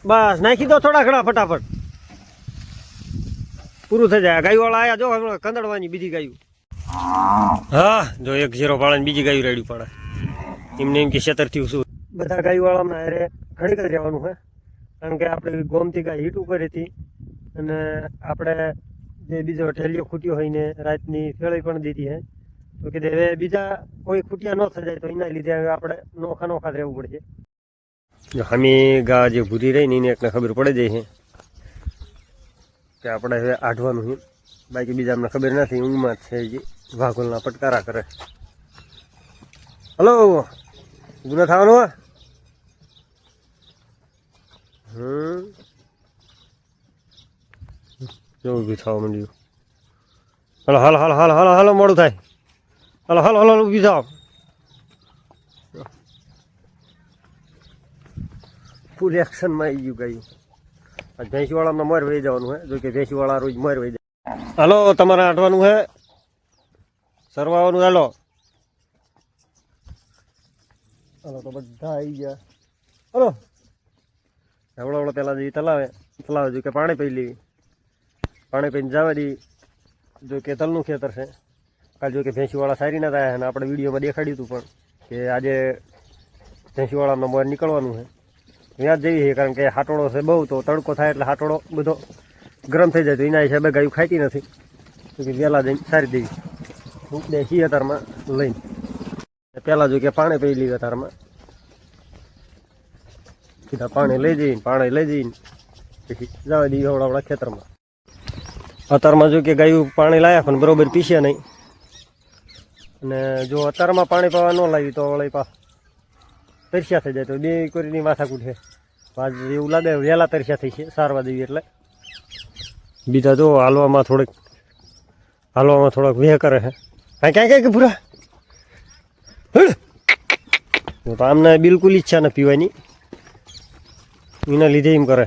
બસ નાખી દો થોડા ઘણા ફટાફટ પૂરું થઈ જાય. ગાયું વાળા આયા જો હમણાં કંદડવાની બીજી ગાયું. હા જો 1-0 પાડે બીજી ગાયું રેડ્યું પાડે એમને એમ કે 76 શું બધા ગાયું વાળા અરે ઘણી કરી રહેવાનું હે કારણ કે આપણે ગોમતી ગાય હીટ ઉપર હતી અને આપણે જે બીજો ઠેલિયો ખૂટ્યો હોય ને રાતની ફેળી પણ દીધી હે તો કે હવે બીજા કોઈ ખૂટિયા ન થઈ જાય તો એના લીધે હવે આપણે નોખા રહેવું પડશે. જો હમી ગા જે ભૂરી રહી ને એને એકને ખબર પડી જાય છે કે આપણે હવે આઢવાનું છે બાકી બીજા અમને ખબર નથી ઊંઘમાં જ છે જે વાઘોલના પટકારા કરે. હલો ગુના થવાનું જો ઊભી થવા માંડ્યું. હલો હાલો હાલો હાલો હાલો હાલો મોડું થાય. હાલો હાલો હાલો ઊભી થાવ. ફૂલ એક્શનમાં આવી ગયું ગાયું. આજ ભેંસીવાળામાં મોર વહી જવાનું હે જો કે ભેંસીવાળા રોજ મોર વહી જાય. હાલો તમારે આંટવાનું હે સરવાવાનું. હાલો હાલો તો બધા આવી ગયા. હલો હવળો પેલા જઈ તલાવે જો કે પાણી પી લેવી. પાણી પીને જવા દી જો કે તલનું ખેતર છે. કાલ જો કે ભેંસીવાળા સારી ના થાય અને આપણે વિડીયોમાં દેખાડ્યું હતું પણ કે આજે ભેંસીવાળામાં મોર નીકળવાનું છે. ત્યાં જ જઈએ કારણ કે હાટોળો છે બહુ તો તડકો થાય એટલે હાટોળો બધો ગરમ થઈ જાય તો એના હિસાબે ગાયું ખાતી નથી તો કે વહેલા જઈને સારી દેવી ઉપડે છીએ તારમાં લઈને. પહેલાં જો કે પાણી પી લીધા તારમાં સીધા પાણી લઈ જઈને પછી જવા દઈએ હવડાવડા ખેતરમાં. અત્યારમાં જો કે ગાયું પાણી લાવ્યા પણ બરોબર પીસ્યા નહીં અને જો અત્યારમાં પાણી પાવા ન લાવી તો વળી તરસ્યા થઈ જાય તો બે કોરીની માથાકૂટ છે. આજ એવું લાગે વહેલા તરસ્યા થઈ છે સારવા દેવી એટલે. બીજા જો હાલવામાં થોડાક વેહ કરે છે ક્યાં ભૂરા તો આમને બિલકુલ ઈચ્છા ન પીવાની એના લીધે એમ કરે.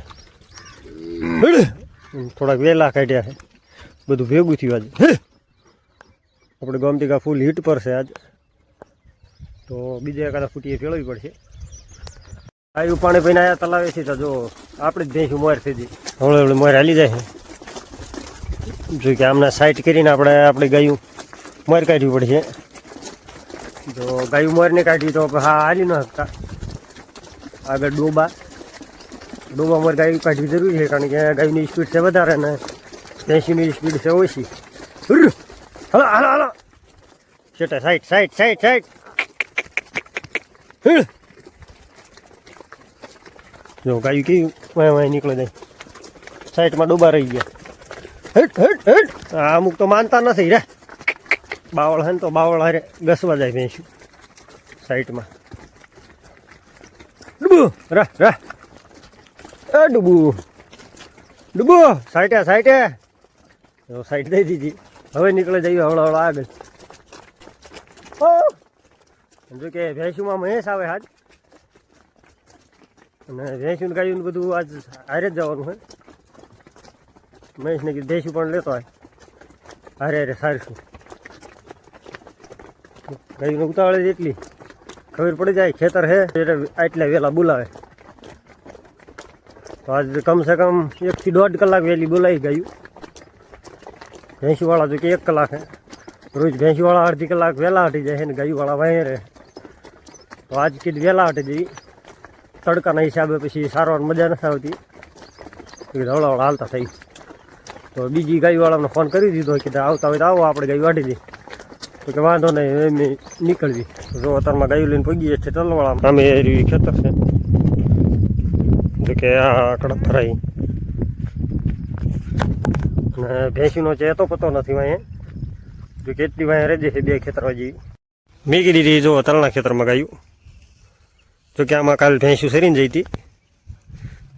થોડાક વહેલા કાઢ્યા છે બધું ભેગું થયું આજે. આપણે ગોમતી ફૂલ હીટ પર છે આજ તો બીજા એકાદા ફૂટીએ ફેળવવી પડશે. ગાયું પાણી પીને આવ્યા તલાવેથી તો જો આપણે જ ભેંસું મોર થઈ જઈ હવળે મોર હાલી જાય છે. જો કે આમને સાઈડ કરીને આપણે ગાયું મોર કાઢવી પડશે. જો ગાયું મોરને કાઢી તો હા હાલી ન શકતા. આગળ ડોબા મોર ગાયું કાઢવી જરૂરી છે કારણ કે ગાયની સ્પીડ છે વધારે ને ભેંસીની સ્પીડ છે ઓછી. હાલો હાલો હાલો સેટા સાઈડ જો ગાયું કેવું વાય નીકળે જાય સાઈડમાં ડોબા રહી ગયા. અમુક તો માનતા નથી રે બાવળ હે ને તો બાવળ હારે ઘસવા જાય ભેંસું સાઈડમાં. ડૂબો ડૂબો સાઈટે સાઈડ દઈ દીધી. હવે નીકળે જઈએ હવળા આગળ. જો કે ભેંસુમાં મહેશ આવે આજ અને ભેંસું ગાયું બધું આજ હારે જ જવાનું હોય. મહેશને કીધું ભેંસું પણ લેતો હોય હારે સારશું. ગાયું ઉતાવળે જ એટલી ખબર પડી જાય ખેતર હે આટલા વહેલા બોલાવે તો આજ કમસે કમ 1 થી 1.5 કલાક વહેલી બોલાવી ગાયું. ભેંસુવાળા જો કે 1 કલાક હે રોજ ભેંસુવાળા અડધી કલાક વહેલા હટી જાય છે ને ગાયુંવાળા વાહે રહે તો આજ કીધું વહેલા હટી જઈ તડકાના હિસાબે પછી સારવાર મજા નથી આવતી હવળા હાલતા થઈ. તો બીજી ગાયુંવાળાને ફોન કરી દીધો કીધું આવતા હોય તો આવો આપણે ગાયું વાટી દઈએ તો કે વાંધો નહીં એમ નીકળવી. જો અત્યારમાં ગાયું લઈને પગીએ છે તલવાળા અમે એ ખેતર છે જો કે આ કડક ફરાઈ અને ભેંસીનો છે તો પતો નથી વાંહે જો કેટલી વાંહે રહી જશે 2 ખેતરમાં જેવી. મેગી દીધી જો તલના ખેતરમાં ગાયું જો કે આમાં કાલ ભેંસું સરીને જઈ હતી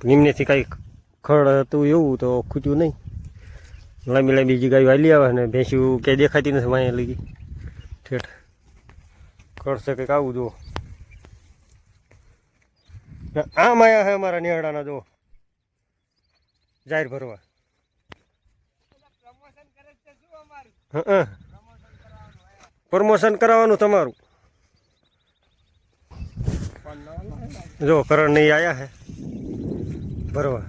નિમનેથી કાંઈ ખડ હતું એવું તો ખૂટ્યું નહીં. લાંબી બીજી ગાયું હાલી આવે ને ભેંસું ક્યાંય દેખાતી નથી વાંહે લઈ ગઈ ઠેઠ કરશે કંઈક આવું જુઓ. આમ આવ્યા છે અમારા નિહાળાના જો જાહેર ભરવા. પ્રમોશન કરાવવાનું તમારું. જો કરણ નહીં આવ્યા હે ભરવા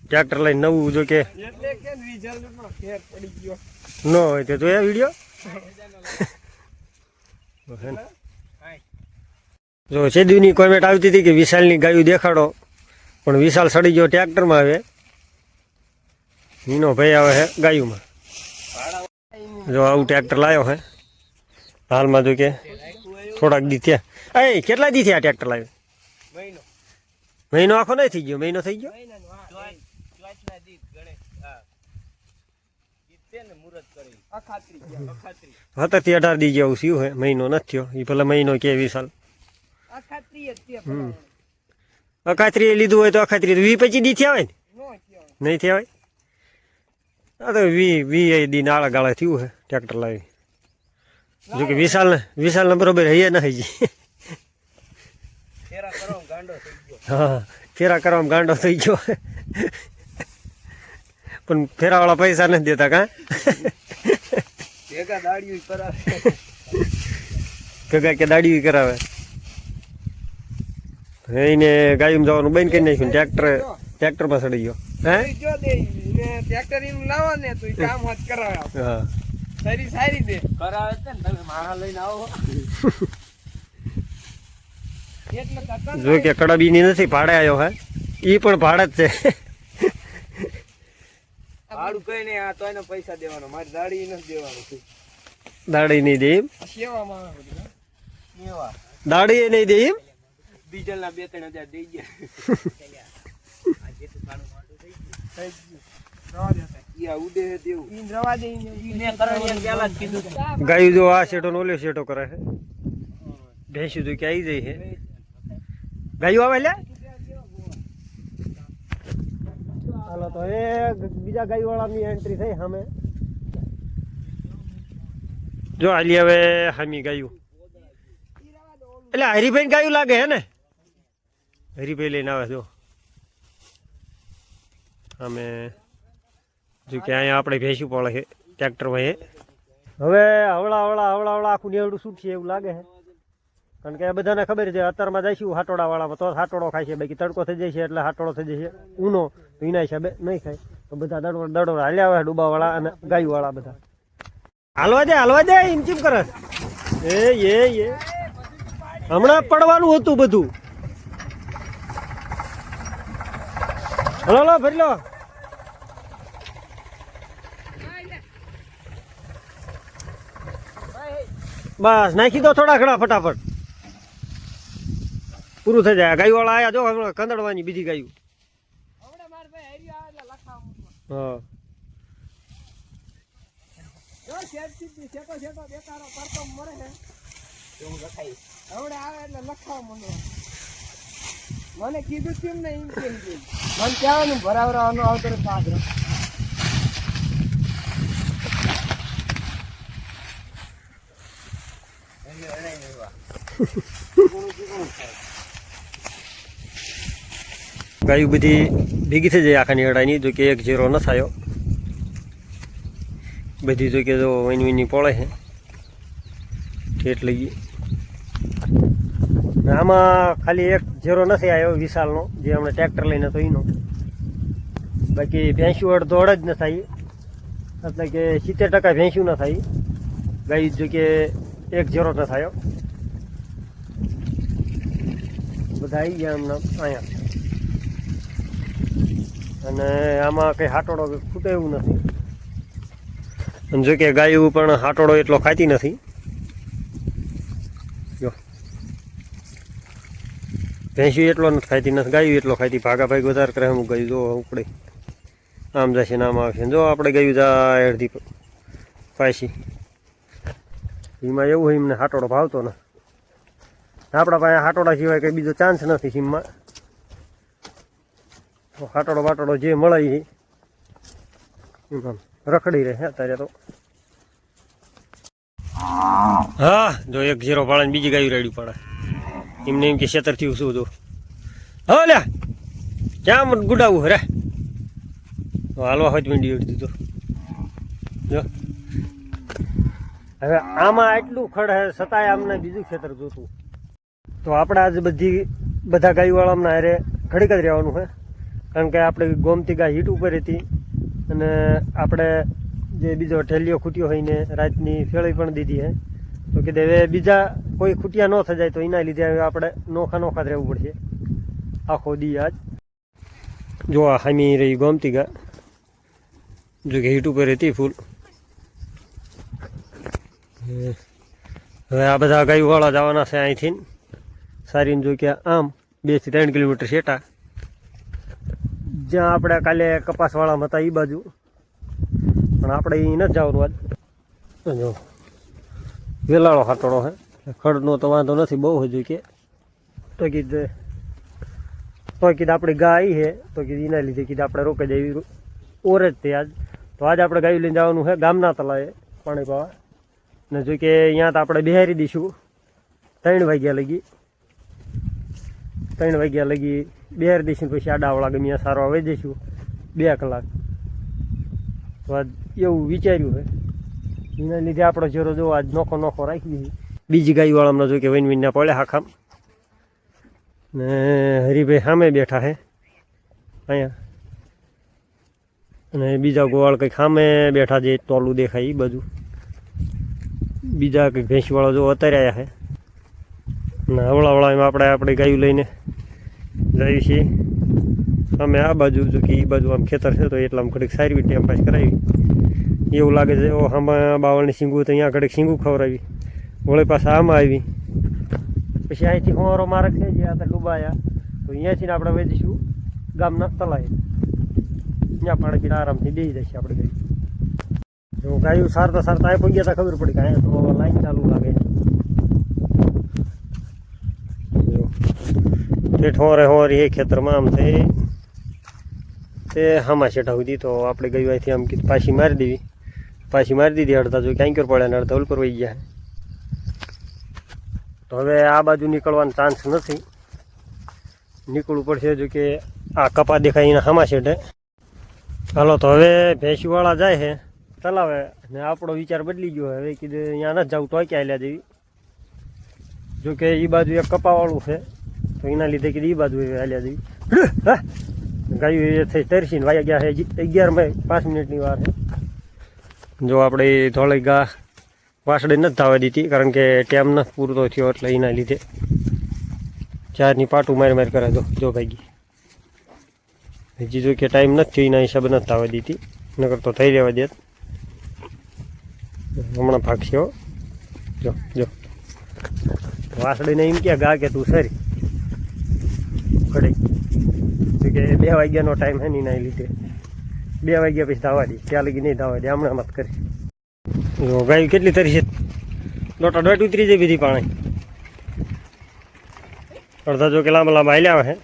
ટ્રેક્ટર લઈને નવું જો કે ન હોય તો જોયા વિડીયો જો સેદુની કોમેન્ટ આવતી હતી કે વિશાલની ગાયું દેખાડો, પણ વિશાલ સડી ગયો ટ્રેક્ટરમાં. આવે મીનો ભાઈ આવે છે ગાયુંમાં. જો આવું ટ્રેક્ટર લાવ્યો હે હાલમાં. જો કે થોડાક દી થયા. એ કેટલા દી થયા ટ્રેક્ટર લાવ્યો? મહિનો આખો નહીં થઈ ગયો? મહિનો થઈ ગયો. 17 થી 18 દી જેવું થયું હે. મહિનો નથી થયો. એ ભલે મહિનો કે વિશાલ અખાત્રી લીધું હોય તો અખાત્રી 20-25 દી થયા હોય ને? નહીં થયા હોય. આ તો 20 દી નાળા ગાળા થયું હે ટ્રેક્ટર લાવી. જો કે વિશાલને બરોબર હૈયા ના થઈ જાય. હા, ફેરા કરવામાં ગાંડો થઈ ગયો. પણ ફેરાવાળા પૈસા નથી દેતા કા? ભેગા કે દાડી કરાવે. એને ગાયું જવાનું બંધ કરી નાખ્યું. ટ્રેક્ટરમાં સડી ગયો. જો કે કડાબીની નથી, ભાડે આવ્યો હે. ઈ પણ ભાડે જ છે. ભાડું કઈ નહીં, આ તો એને પૈસા દેવાનો, મારી દાડી નથી દેવાનું. દાડી નહીં દે એમ? દાડી નહીં દે એમ? ડીઝલ ના 2-3 હજાર દઈ ગયા. ગાયું જો આ શેઠો ઓલો શેઠો કરે છે. ભેંસું તો કે આવી જાય છે. ગાયું આવે લે. હાલો તો એ બીજા ગાય વાળાની એન્ટ્રી થઈ સામે. જો હાલી હવે હામી ગાયું. એટલે હરિભાઈ ગાયું લાગે હે ને? હરિભાઈ લઈને આવે. જો અમે જો કે અહીંયા આપણે ભેંસું પડે છે ટ્રેક્ટરમાં. એ હવે હવળા આખું નેવડું છૂટશે એવું લાગે છે. કારણ કે બધાને ખબર છે અત્યારમાં જઈશું હાટોડાવાળામાં તો હાટોડો ખાય છે. બાકી તડકો થઈ જાય છે એટલે હાટોડો થઈ જશે. ઊનો તો એના હિસાબે નહીં ખાય. તો બધા દડો હાલ્યા આવે ડૂબાવાળા અને ગાયુવાળા બધા. હાલવા દે એમ ચીમ કરે. એ હમણાં પડવાનું હતું બધું. હલો ભરી લો. બસ નાખી દો થોડા ઘણા ફટાફટ, પૂરું થઈ જાય. ગાયું વાળા આયા જો હમણાં કંદડવાની બીજી ગાયું. હા મને કીધું કેમ ને એમ કેમ મને કહેવાનું ભરાવરાવાનું આવતો પાત્ર. ગાયું બધી ભેગી થઈ જાય આખાની અડાની. જો કે એક જીરો ન થયો. બધી જો કે જો વહીની પોળે છે એટલે આમાં ખાલી એક ઝેરો નથી આવ્યો વિશાલનો, જે હમણાં ટ્રેક્ટર લઈને તો એનો. બાકી ભેંસું અડધો જ ન થાય. એટલે કે 70% ભેંસું ન થાય. ગાય જો કે એક ઝેરો ન થયો. બધા આવી ગયા હમણાં અહીંયા. અને આમાં કંઈ હાટોડો ખૂટે એવું નથી. અને જો કે ગાયું પણ હાટોડો એટલો ખાતી નથી. જો ભેંસું એટલો નથી ખાતી, નથી ગાયું એટલો ખાતી. ભાગાભાગ વધારે કરે અમુક ગાયું. જો ઉપડે આમ જશે ને આમ આવશે. જો આપણે ગાયું જાય અડધી પાછી. એમાં એવું હોય એમને હાટોડો ભાવતો ને. આપણા પાસે હાટોડા સિવાય કંઈ બીજો ચાન્સ નથી સીમમાં. હાટોડો વાટોડો જે મળે એ એમ રખડી રહે અત્યારે તો. હા જો એક ઝીરો પાડે બીજી ગાયું રેડી પડે. એમને એમ કે ખેતર થયું શું જો. હા લ્યા ક્યાં ગુડાવું રે. હાલવા હોય મંડી ઉડી દીધો. જો હવે આમાં આટલું ખડ હે છતાંય અમને બીજું ખેતર જોતું. તો આપણે આજે બધા ગાયુવાળા અમને હારે ઘડીક જ રહેવાનું છે, કારણ કે આપણે ગોમતી ગાય હીટ ઉપર હતી અને આપણે જે બીજો ઠેલીઓ ખૂટ્યો હોય ને રાતની ફેળી પણ દીધી છે, તો કીધે હવે બીજા કોઈ ખૂટિયા ન થઈ જાય તો એના લીધે હવે આપણે નોખા જ રહેવું પડશે આખો દી. આજ જો આ હામી રહી ગોમતી ગા, જો કે હીટ ઉપર હતી ફૂલ. હવે આ બધા ગાયવાળા જવાના છે અહીંથી સારીને, જો કે આમ 2 થી 3 કિલોમીટર શેટા, જ્યાં આપણે કાલે કપાસવાળામાં હતા એ બાજુ, પણ આપણે એ નથી જવાનું આજ. જો વેલાળો હાટોડો છે, ખડનો તો વાંધો નથી બહુ હજુ કે, તો કીધે આપણી ગાય છે તો કીધું એના લીધે કીધું આપણે રોકાઈ જાય ઓર જ તે આજ. તો આજ આપણે ગાયું લઈને જવાનું છે ગામના તળાવે પાણી પાવા, ને જો કે અહીંયા તો આપણે બિહારી દઈશું 3 વાગ્યા લગી બિહારી દઈશું, પછી આડાવાળા ગમે સારો આવી જઈશું 2 કલાક. તો આજ એવું વિચાર્યું છે, એના લીધે આપણો જેરો જો આજ નોખો રાખી. બીજી ગાયવાળામાં જો કે વૈનવીનના પડે હાખામ, ને હરિભાઈ સામે બેઠા છે અહીંયા, અને બીજા ગોવાળ કંઈક સામે બેઠા જે ટોલું દેખાય એ બાજુ, બીજા કંઈક ભેંસવાળા જો અત્યારે આવ્યા છે. અને હવળાવળામાં આપણે આપણી ગાયું લઈને જઈએ છીએ અમે આ બાજુ, જો કે એ બાજુ આમ ખેતર છે તો એટલામાં ઘડીક સારી ટાઈમ પાસ કરાવી. એવું લાગે છે ઓ આમાં બાવળની શીંગું તો અહીંયા ઘડીક શીંગું ખવડાવી, વળી પાછા આમાં આવી, પછી અહીંથી હોવારો માર્ગ છે જ્યાં આપણે ડૂબાયા, તો અહીંયાથી આપણે વહી જઈશું ગામના તળાવે, ત્યાં પાણી પીને આરામથી બેસી જશે આપણે ગાયું. જો ગાયું સારતા આ પગ્યા તો ખબર પડી કે અહીંયા તો લાઈન ચાલુ લાગે. જો ઠેઠ હોરે એ ખેતરમાં આમ થઈ તે હામાં છેટા સુધી, તો આપણે ગયું અહીંથી આમ કીધું પાછી મારી દીધી અડધા, જો ક્યાંક પડ્યા ને અડધા ઉલપર વહી ગયા. તો હવે આ બાજુ નીકળવાનો ચાન્સ નથી, નીકળવું પડશે. જો કે આ કપા દેખાય એના હામા છેટે. હાલો તો હવે ભેંસવાળા જાય છે તલાવે, ને આપણો વિચાર બદલી ગયો. હવે કીધું અહીંયા નથી જવું તો ક્યાં લ્યા જેવી, જો કે એ બાજુ એક કપાવાળું છે તો એના લીધે કીધું એ બાજુ હાલ્યા જેવી. હા ગાયું એ થઈ તરસીને વાયા ગયા છે 11 મિનિટની વાર છે. જો આપણે ધોળી ગા વાસડે નથી ધાવા દીધી, કારણ કે ટાઈમ નથી પૂરતો થયો એટલે એના લીધે ચારની પાટું મારી કરે. જો ભાગી હજી, જો કે ટાઈમ નથી થયો એના હિસાબે નથી ધાવા દીધી, નકર તો થઈ રહેવા દે. હમણાં ભાગશે હો. જો વાસડીને એમ ક્યાં ગા કે તું સરી ઘડી, કે 2 વાગ્યાનો ટાઈમ છે ને એના લીધે 2 વાગ્યા પછી ધાવા દે, ત્યાં લગી નહીં ધાવા દે, હમણાં મત કરી. જો ગાય કેટલી તરી છે, દોટ ઉતરી જાય બીજી પાણી. અડધા જો કે લાંબા હાલ્યા છે,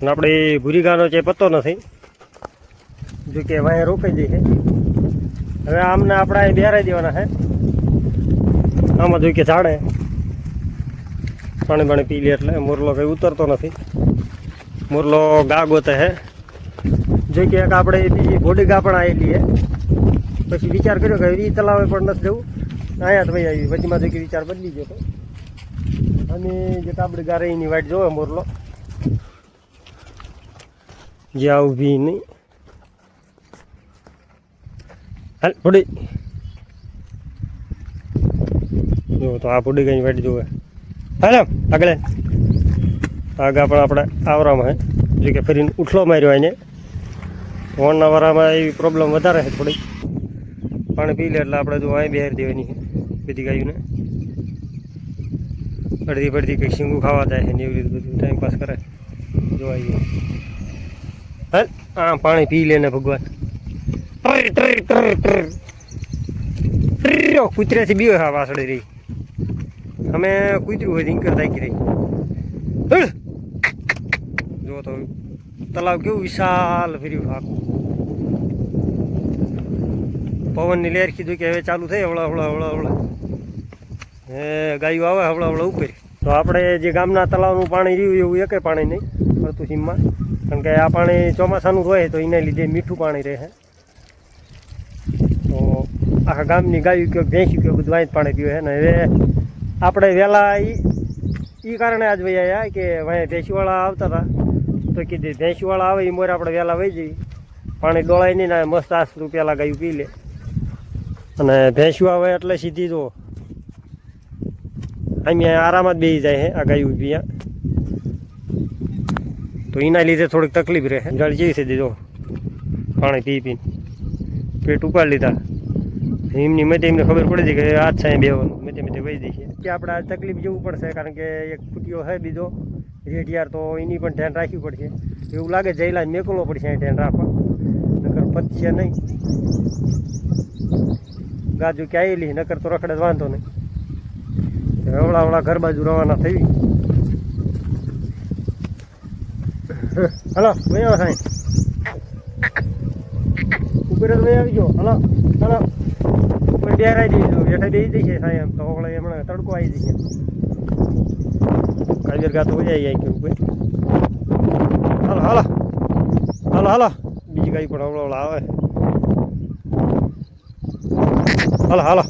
અને આપણે ભૂરી ગાનો છે પત્તો નથી, જો કે વાંહે રોકાઈ જાય છે. હવે આમને આપણે અહીં બેરાઈ દેવાના છે, આમાં જો કે ઝાડે પાણી પી લે એટલે મોરલો કંઈ ઉતરતો નથી. મોરલો ગા ગોતે છે, જો કે એક આપણે બીજી ભોડી ગા પણ આવેલી છે. પછી વિચાર કર્યો કે એ તલાવે પણ નથી જવું, અહીંયા જ ભાઈ આવી. વચમાં જો કે વિચાર બદલી ગયો હતો, અને જે કાબડી ગા રહીની વાટ જોવે મોરલો જ્યાં ઊભી નહીં. હાલ ભોડી જો, તો આ ભોડી ગાયની વાટ જોવે. હાલ આગળ આગા પણ આપણે આવરામાં છે, જો કે ફરીને ઉઠલો માર્યો એને. વણના વારામાં એવી પ્રોબ્લેમ વધારે છે થોડી, પાણી પી લે એટલે આપણે જો અહીં બહાર દેવાની છે બધી ગાયોને. અડધી પડધી કંઈક શીંગું ખાવા જાય છે ને એવી રીતે બધું ટાઈમપાસ કરે. જોવા ગયો હાલ આ પાણી પી લે ને ભગવાન. કૂતરાથી બીઓ હા વાસળી રહી, અમે કૂતરું હોય ઇન્કર તાકી રહી. જો તો તલાવ કેવું વિશાલ ફર્યું આખું. પવનની લહેર કીધું કે હવે ચાલુ થઈ હવળા હે ગાયું આવે હવળા ઉપર. તો આપણે જે ગામના તલાવનું પાણી રહ્યું એવું એકે પાણી નહીં પડતું સીમમાં, કારણ કે આ પાણી ચોમાસાનું રહે તો એના લીધે મીઠું પાણી રહે. તો આખા ગામની ગાયું કયો ભેંસ્યું કયો બધું વાંચ પાણી પીવે છે ને. હવે આપણે વહેલા એ કારણે આજ ભાઈ આવ્યા કે વાંહે ભેંસીવાળા આવતા હતા તો તો કીધી ભેંસવાળા આવે એ મોર આપણે વહેલા વહી જઈએ, પાણી ડોળાય નહીં ને મસ્ત આસરું પેલા ગાયું પી લે. અને ભેંસું આવે એટલે સીધી જો અહીંયા આરામ જ બેસી જાય હે આ ગાયું પીયા, તો એના લીધે થોડીક તકલીફ રહે. ગાડી જેવી છે દીધો પાણી પી પીને પેટ ઉપાડી લીધા. એમની મેં એમને ખબર પડી હતી કે આજ છે બેવાનું મેં મેં વહી દઈ છે કે આપણે આ તકલીફ જેવું પડશે, કારણ કે એક ફૂટીઓ છે બીજો રેઢિયાર, તો એની પણ ધ્યાન રાખવું પડશે. એવું લાગે જઈલા મેકલવો પડશે અહીં ધ્યાન રાખવા, નકર પતશે નહીં. ગાજુ કે આવેલી નકર તો રખડે જ વાંધો નહીં. હવળા ઘર બાજુ રવાના થઈ. હલો ભાઈ આવો સાહેબ, ઉપર જ ભાઈ આવી ગયો. હલો હલો ઉપર બેરાઈ દઈશું, બેઠા બેસી દઈશે સાહેબ, તો હવળે હમણાં તડકો આવી જશે. કાજર ગાતો હોય જાય કે ઉપર. હાલો હાલો હાલો હાલો બીજી ગાય પણ હવળા આવે. હાલો હાલો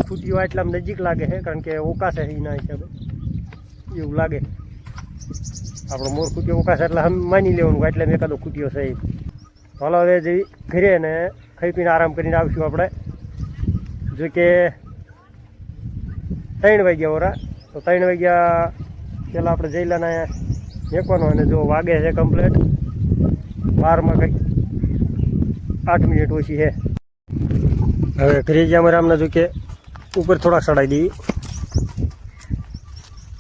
ફૂટીઓ એટલામાં નજીક લાગે છે, કારણ કે ઓકાશે એના હિસાબે એવું લાગે. આપણો મોર ખૂટીઓ ઓકાશે એટલે માની લેવાનું એટલે મેં એકાદો ખૂટીઓ છે. હાલો હવે જઈ ઘરે ને ખાઈ પીને આરામ કરીને આવીશું આપણે. જો કે 3 વાગ્યા ઓરા, તો 3 વાગ્યા પહેલાં આપણે જઈલાને મેકવાનો. અને જો વાગે છે કમ્પ્લેટ 12માં કંઈક 8 મિનિટ ઓછી છે. હવે ઘરે જ્યાં અમારે આમને જો કે ઉપર થોડાક ચડાવી દઈએ,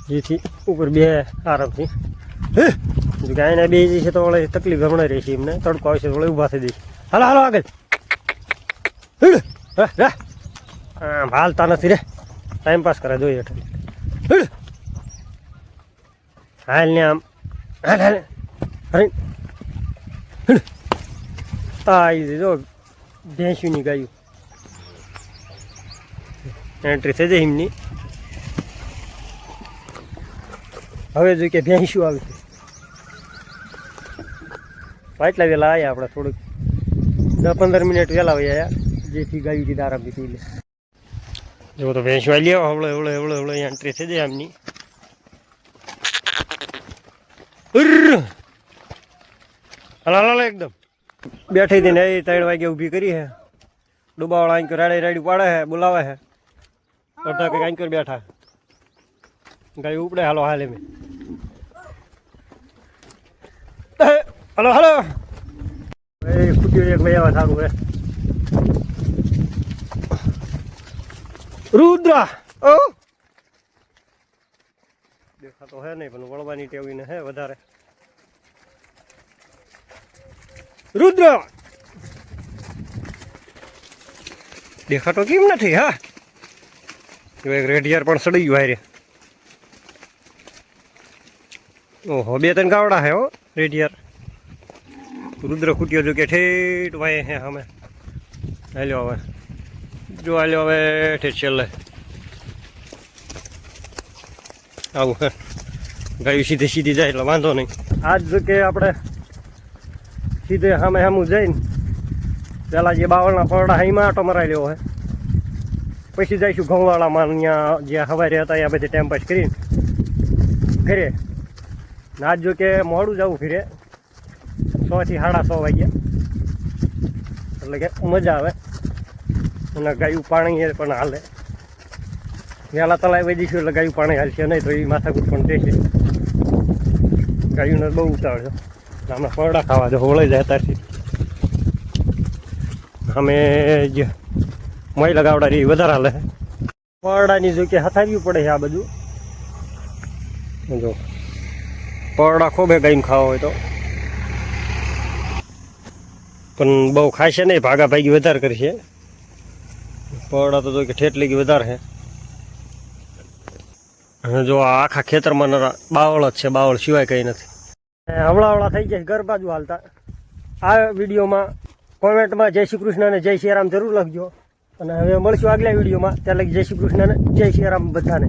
જેથી ઉપર બે આરામથી. જો કે આને બે જશે તો વળે તકલીફ હમણાં રહેશે, એમને તડકો આવશે તો વળે ઊભા થઈ જશે. હાલો હાલો આગળ હાલતા નથી રે, ટાઈમ પાસ કરે જોઈએ હેઠળ. હાલ ને આમ હાલ હાલ અરે આવી જો ભેંસુની ગાયું એન્ટ્રી થઈ જાય એમની. હવે જો કે ભેંસું આવી છે, એટલા વહેલા આવ્યા આપણે, થોડુંક 10-15 મિનિટ વહેલા આવ્યા, જેથી ગાયું કીધા આરામથી પી લે. જો તો ભેંસું આવી લ્યો હવળે હવળે હવળે હવળે એન્ટ્રી થઈ જાય એમની. હાલ એકદમ બેઠી હતી ને એ 3 વાગે ઊભી કરી હે. ડૂબાવાળા આંકર રાડી રાડી પાડે હે, બોલાવે હે. અડધા કંઈક આંકર બેઠા ગાય ઉપડે. હાલો હાલે મેં હાલો હાલો એ ફૂટ્યો એક ભાઈ આવા સારું હે. રુદ્ર ઓ દેખાતો હે નહીં, પણ વળવાની ટેવીને હે વધારે. રુદ્ર દેખાતો કેમ નથી? હા એક રેઢિયાર પણ સડી ગયું હારે. ઓહો 2-3 ગાવડા હે હો રેઢિયાર. રુદ્ર ખૂટ્યો જો કે ઠેઠ વાય હે અમે. હાલ્યો હવે જો હાલ્યો હવે ઠેઠ છેલ્લે આવું હે. ગાયું સીધે સીધી જાય એટલે વાંધો નહીં. આજ જો કે આપણે સીધે સામે સામું જઈને પહેલાં જે બાવળના પરડા હાઈમાં આટો મરાઈ લેવો હોય, પછી જઈશું ઘઉંવાળામાં. ત્યાં જ્યાં સવારે હતા ત્યાં બધે ટાઈમ પાસ કરીને ઘરે. આજ જો કે મોડું જવું ઘરે 6 થી 6:30 વાગ્યા, એટલે કે મજા આવે. અને ગાયું પાણી પણ હાલે. વહેલા તલાઈ વહી જઈશું એટલે ગાયું પાણી હાલશે નહીં, તો એ માથાકૂટ પણ દેશે. ગાયુંને બહુ ઉતાવળ છે. હમણાં પરડા ખાવા જો વળાઈ જાય ત્યારથી. અમે જે મય લગાવડા એ વધારે હાલે. પરડાની જો કે હથાવ્યું પડે છે આ બધું. જો પરડા ખોબે ગાઈને ખાવા હોય તો, પણ બહુ ખાશે નહીં, ભાગા ભાગી વધારે કરશે. પરડા તો જો કે ઠેઠ લગી વધારે છે. જો આ આખા ખેતરમાં બાવળ જ છે, બાવળ સિવાય કંઈ નથી. હવળા થઈ જાય ઘર બાજુ હાલતા. આ વિડીયોમાં કોમેન્ટમાં જય શ્રી કૃષ્ણ અને જય શ્રી રામ જરૂર લખજો. અને હવે મળશું આગલા વિડીયોમાં. ત્યાં લગી જય શ્રી કૃષ્ણ અને જય શ્રી રામ બધાને.